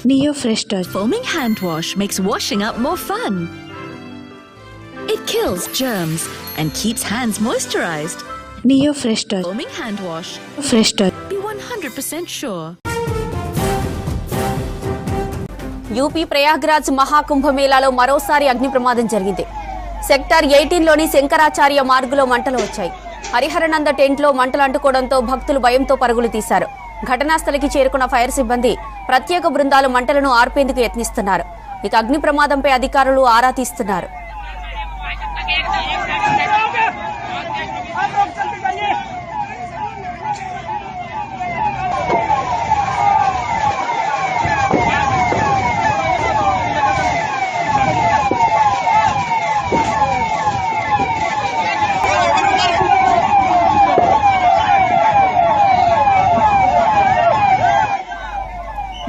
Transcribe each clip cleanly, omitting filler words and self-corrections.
Neo Fresh Touch Foaming hand wash makes washing up more fun. It kills germs and keeps hands moisturized. Neo Fresh Touch Foaming hand wash. Fresh Touch. Be 100% sure. UP Prayagraj మహాకుంభమేళాలో మరోసారి అగ్ని ప్రమాదం జరిగింది. Sector 18లోని Shankaracharya మార్గులో మంటలు వచ్చాయి. హరిహరనంద టెంట్లో మంటలు అంటుకోవడంతో భక్తులు భయంతో పరుగులు తీశారు. ఘటనా స్థలికి చేరుకున్న ఫైర్ సిబ్బంది ప్రత్యేక బృందాలు మంటలను ఆర్పేందుకు యత్నిస్తున్నారు. ఇక అగ్ని ప్రమాదంపై అధికారులు ఆరా తీస్తున్నారు.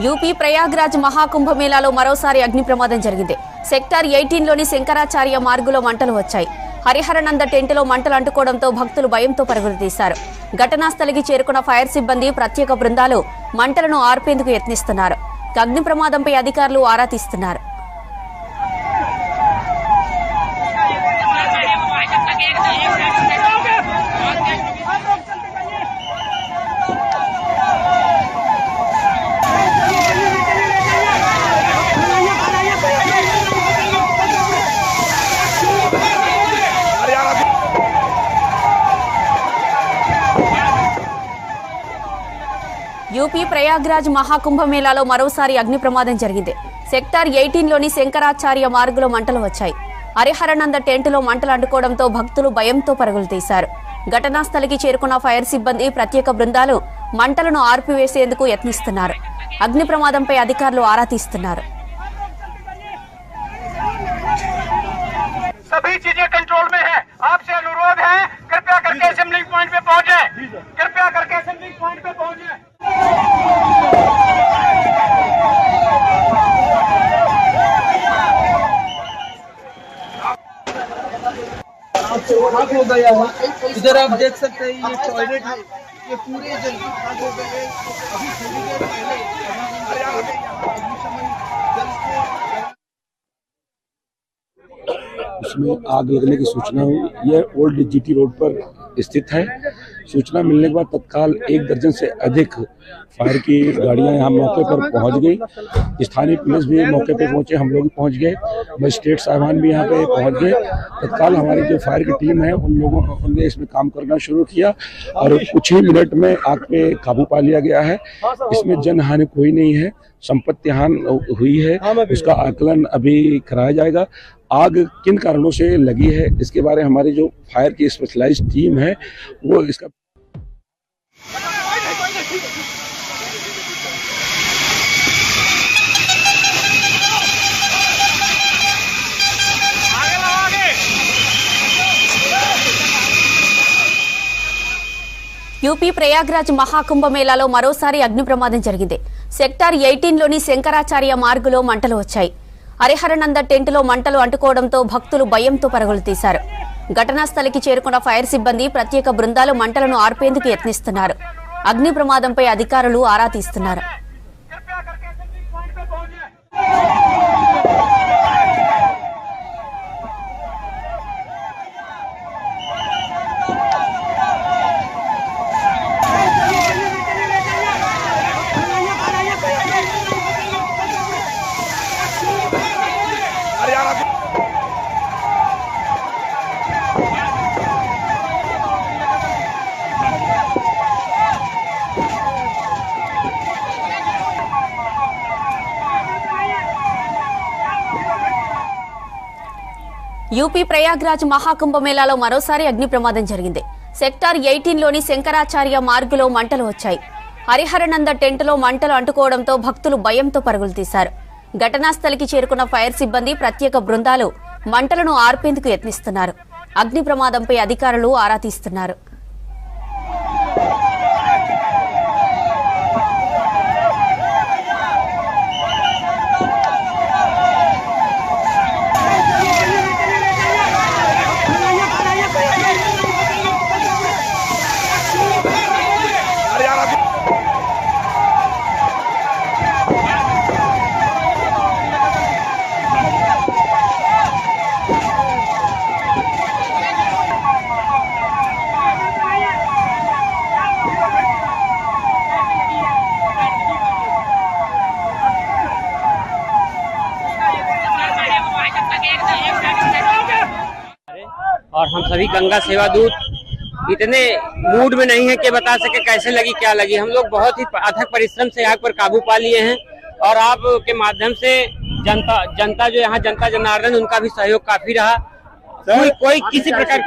యూపీ ప్రయాగ్రాజ్ మహాకుంభమేళాలో మరోసారి అగ్ని ప్రమాదం జరిగింది. సెక్టార్ 18లోని శంకరాచార్య మార్గులో మంటలు వచ్చాయి. హరిహరనంద టెంట్లో మంటలు అంటుకోవడంతో భక్తులు భయంతో పరుగులు తీశారు. ఘటనా స్థలికి చేరుకున్న ఫైర్ సిబ్బంది ప్రత్యేక బృందాలు మంటలను ఆర్పేందుకు యత్నిస్తున్నారు. అగ్ని ప్రమాదంపై అధికారులు ఆరా తీస్తున్నారు. యూపీ ప్రయాగ్రాజ్ మహాకుంభమేళాలో మరోసారి అగ్ని ప్రమాదం జరిగింది. సెక్టార్ 18లోని శంకరాచార్య మార్గులో మంటలు వచ్చాయి. హరిహరనంద టెంట్లో మంటలు అంటుకోవడంతో భక్తులు భయంతో పరుగులు తీశారు. ఘటనా స్థలికి చేరుకున్న ఫైర్ సిబ్బంది ప్రత్యేక బృందాలు మంటలను ఆర్పివేసేందుకు యత్నిస్తున్నారు. అగ్ని ప్రమాదంపై అధికారులు ఆరా తీస్తున్నారు. सभी चीजें कंट्रोल में है। आपसे अनुरोध है कृपया करके असेंबलिंग पॉइंट पे पहुंचे। कृपया करके असेंबलिंग पॉइंट पे पहुंचे। खाक हो गया है। इधर आप देख सकते हैं ये टॉयलेट है, ये पूरे जल्दी खाक हो गए हैं। अभी थोड़ी देर पहले उसमें आग लगने की सूचना हुई। यह ओल्ड जीटी रोड पर स्थित है। सूचना मिलने के बाद तत्काल 1 दर्जन से अधिक फायर की गाड़ियां यहां मौके पर पहुंच गई। स्थानीय पुलिस भी मौके पर पहुंचे, हम लोग भी पहुंच गए, मजिस्ट्रेट साहबान भी यहां पे पहुंच गए। तत्काल हमारी जो फायर की टीम है उन्होंने इसमें काम करना शुरू किया और कुछ ही मिनट में आग पे काबू पा लिया गया है। इसमें जनहानि कोई नहीं है, संपत्ति हानि हुई है, उसका आकलन अभी कराया जाएगा। आग किन कारणों से लगी है इसके बारे में हमारी जो फायर की स्पेशलाइज्ड टीम है वो इसका యూపీ ప్రయాగ్రాజ్ మహాకుంభమేళాలో మరోసారి అగ్ని ప్రమాదం జరిగింది. సెక్టార్ 18లోని శంకరాచార్య మార్గులో మంటలు వచ్చాయి. హరిహరనంద టెంట్లో మంటలు అంటుకోవడంతో భక్తులు భయంతో పరుగులు తీశారు. ఘటనా స్థలికి చేరుకున్న ఫైర్ సిబ్బంది ప్రత్యేక బృందాలు మంటలను ఆర్పేందుకు యత్నిస్తున్నారు. అగ్ని ప్రమాదంపై అధికారులు ఆరా తీస్తున్నారు. యూపీ ప్రయాగ్రాజ్ మహాకుంభమేళాలో మరోసారి అగ్ని ప్రమాదం జరిగింది. సెక్టార్ 18లోని శంకరాచార్య మార్గులో మంటలు వచ్చాయి. హరిహరనంద టెంట్లో మంటలు అంటుకోవడంతో భక్తులు భయంతో పరుగులు తీశారు. ఘటనా స్థలికి చేరుకున్న ఫైర్ సిబ్బంది ప్రత్యేక బృందాలు మంటలను ఆర్పేందుకు యత్నిస్తున్నారు. అగ్ని ప్రమాదంపై అధికారులు ఆరా తీస్తున్నారు. सभी गंगा सेवा दूत इतने मूड में नहीं है कि बता सके कैसे लगी क्या लगी। हम लोग बहुत ही अथक परिश्रम से आग पर काबू पा लिए हैं और आपके माध्यम से जनता जो यहाँ जनता जनार्दन उनका भी सहयोग काफी रहा। कोई किसी प्रकार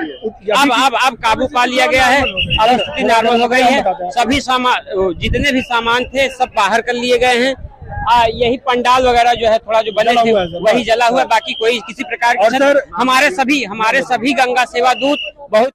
अब काबू पा लिया गया है। अब स्थिति नॉर्मल हो गई है। सभी सामान जितने भी सामान थे सब बाहर कर लिए गए हैं। यही पंडाल वगैरह जो है थोड़ा जो बने थे वही जला हुआ, बाकी कोई किसी प्रकार की हमारे सभी गंगा सेवा दूत बहुत